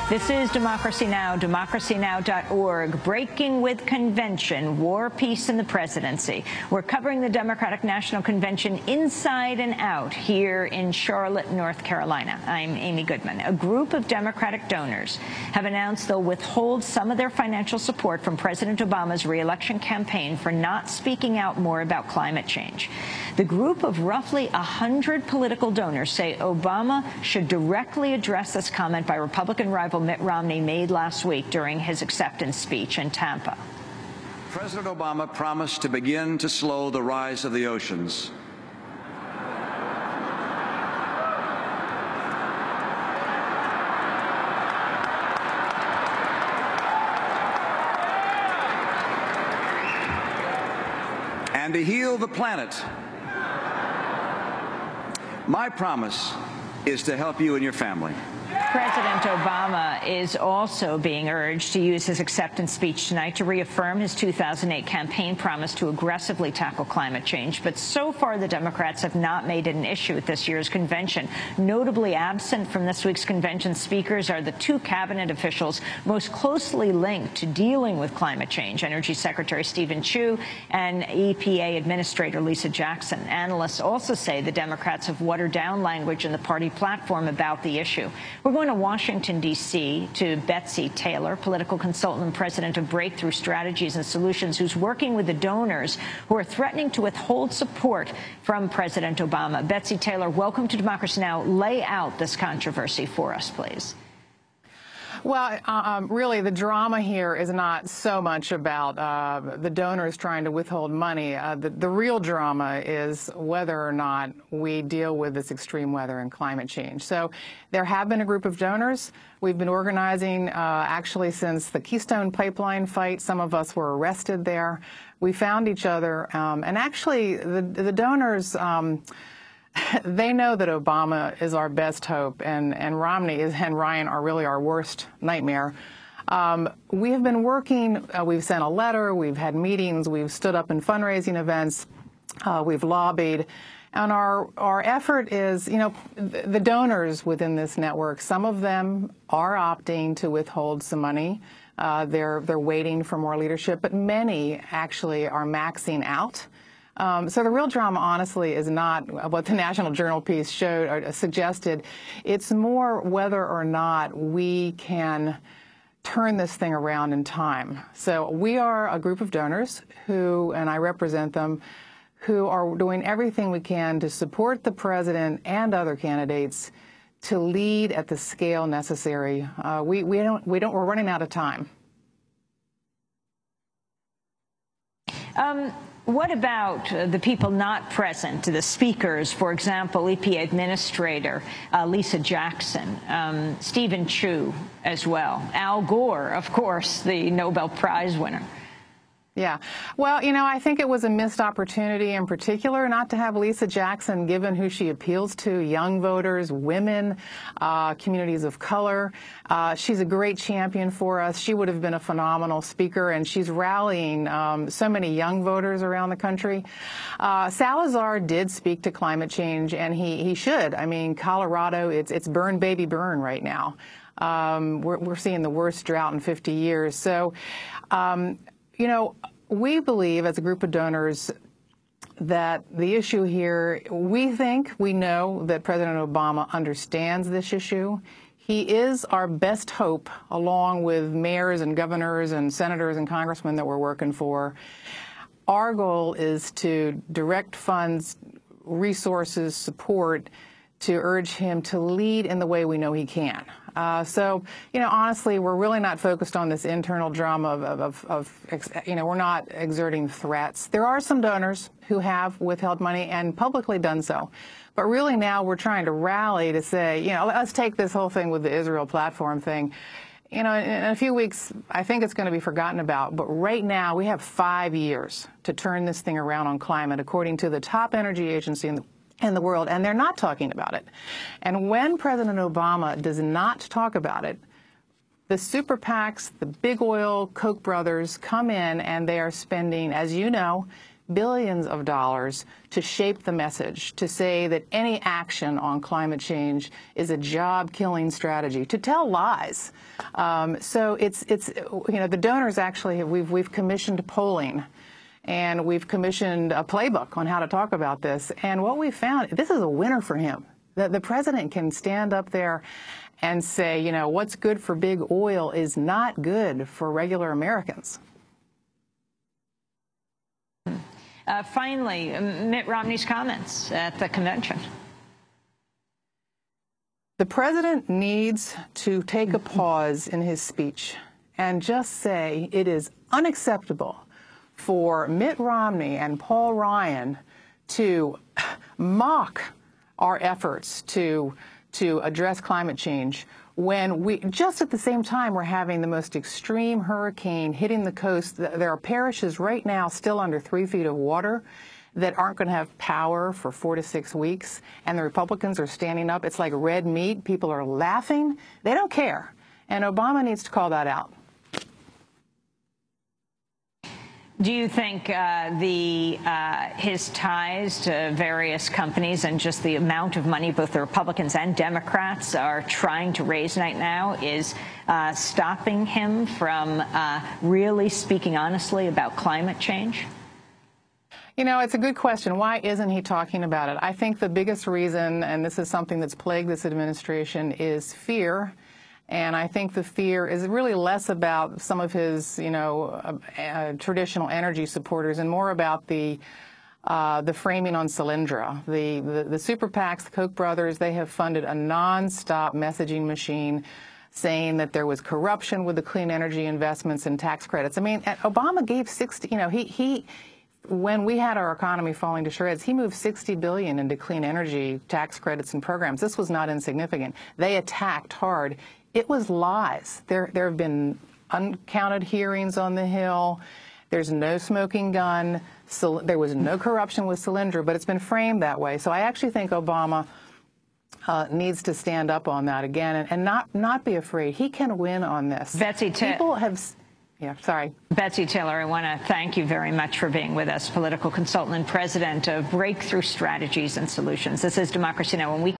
This is Democracy Now!, democracynow.org. Breaking with Convention, War, Peace, and the Presidency. We're covering the Democratic National Convention inside and out here in Charlotte, North Carolina. I'm Amy Goodman. A group of Democratic donors have announced they'll withhold some of their financial support from President Obama's re-election campaign for not speaking out more about climate change. The group of roughly 100 political donors say Obama should directly address this comment by Republican rival Mitt Romney made last week during his acceptance speech in Tampa. President Obama promised to begin to slow the rise of the oceans. And to heal the planet. My promise is to help you and your family. President Obama is also being urged to use his acceptance speech tonight to reaffirm his 2008 campaign promise to aggressively tackle climate change. But so far, the Democrats have not made it an issue at this year's convention. Notably absent from this week's convention speakers are the two cabinet officials most closely linked to dealing with climate change, Energy Secretary Stephen Chu and EPA Administrator Lisa Jackson. Analysts also say the Democrats have watered down language in the party platform about the issue. We're going to Washington, D.C., to Betsy Taylor, political consultant and president of Breakthrough Strategies and Solutions, who's working with the donors who are threatening to withhold support from President Obama. Betsy Taylor, welcome to Democracy Now! Lay out this controversy for us, please. Well, really, the drama here is not so much about the donors trying to withhold money. The real drama is whether or not we deal with this extreme weather and climate change. So there have been a group of donors. We've been organizing actually since the Keystone Pipeline fight. Some of us were arrested there. We found each other. And actually, the donors... they know that Obama is our best hope, and Romney and Ryan are really our worst nightmare. We have been working. We've sent a letter. We've had meetings. We've stood up in fundraising events. We've lobbied. And our effort is, you know, the donors within this network, some of them are opting to withhold some money. They're waiting for more leadership, but many actually are maxing out. So the real drama, honestly, is not what the National Journal piece showed or suggested. It's more whether or not we can turn this thing around in time. So we are a group of donors who, and I represent them, who are doing everything we can to support the president and other candidates to lead at the scale necessary. We're running out of time. What about the people not present, the speakers, for example, EPA Administrator Lisa Jackson, Stephen Chu as well, Al Gore, of course, the Nobel Prize winner? Yeah. Well, you know, I think it was a missed opportunity in particular not to have Lisa Jackson, given who she appeals to, young voters, women, communities of color. She's a great champion for us. She would have been a phenomenal speaker, and she's rallying so many young voters around the country. Salazar did speak to climate change, and he should. I mean, Colorado, it's burn, baby, burn right now. We're seeing the worst drought in 50 years. So, you know, we believe as a group of donors that the issue here, we know that President Obama understands this issue. He is our best hope, along with mayors and governors and senators and congressmen that we're working for. Our goal is to direct funds, resources, support to urge him to lead in the way we know he can. So, you know, honestly, we're really not focused on this internal drama you know, we're not exerting threats. There are some donors who have withheld money and publicly done so. But really now we're trying to rally to say, you know, let's take this whole thing with the Israel platform thing. You know, in a few weeks, I think it's going to be forgotten about. But right now, we have 5 years to turn this thing around on climate, according to the top energy agency in the world, and they're not talking about it. And when President Obama does not talk about it, the super PACs, the big oil, Koch brothers come in and they are spending, as you know, billions of dollars to shape the message, to say that any action on climate change is a job-killing strategy, to tell lies. So it's the donors actually, we've commissioned polling, and we've commissioned a playbook on how to talk about this. And what we found, this is a winner for him. The president can stand up there and say, what's good for big oil is not good for regular Americans. Finally, Mitt Romney's comments at the convention. The president needs to take a pause in his speech and just say it is unacceptable for Mitt Romney and Paul Ryan to mock our efforts to address climate change when we, just at the same time, we're having the most extreme hurricane hitting the coast. There are parishes right now still under 3 feet of water that aren't going to have power for 4 to 6 weeks, and the Republicans are standing up. It's like red meat. People are laughing. They don't care. And Obama needs to call that out. Do you think his ties to various companies and just the amount of money both the Republicans and Democrats are trying to raise right now is stopping him from really speaking honestly about climate change? It's a good question. Why isn't he talking about it? I think the biggest reason, and this is something that's plagued this administration, is fear. And I think the fear is really less about some of his, traditional energy supporters and more about the framing on Solyndra. The super PACs, the Koch brothers, they have funded a nonstop messaging machine saying that there was corruption with the clean energy investments and tax credits. I mean, Obama gave 60, when we had our economy falling to shreds, he moved $60 billion into clean energy tax credits and programs. This was not insignificant. They attacked hard. It was lies. There have been uncounted hearings on the Hill. There's no smoking gun. So there was no corruption with Solyndra, but it's been framed that way. So I actually think Obama needs to stand up on that again and not be afraid. He can win on this. Betsy Taylor. People have. Yeah, sorry. Betsy Taylor, I want to thank you very much for being with us, political consultant and president of Breakthrough Strategies and Solutions. This is Democracy Now! When we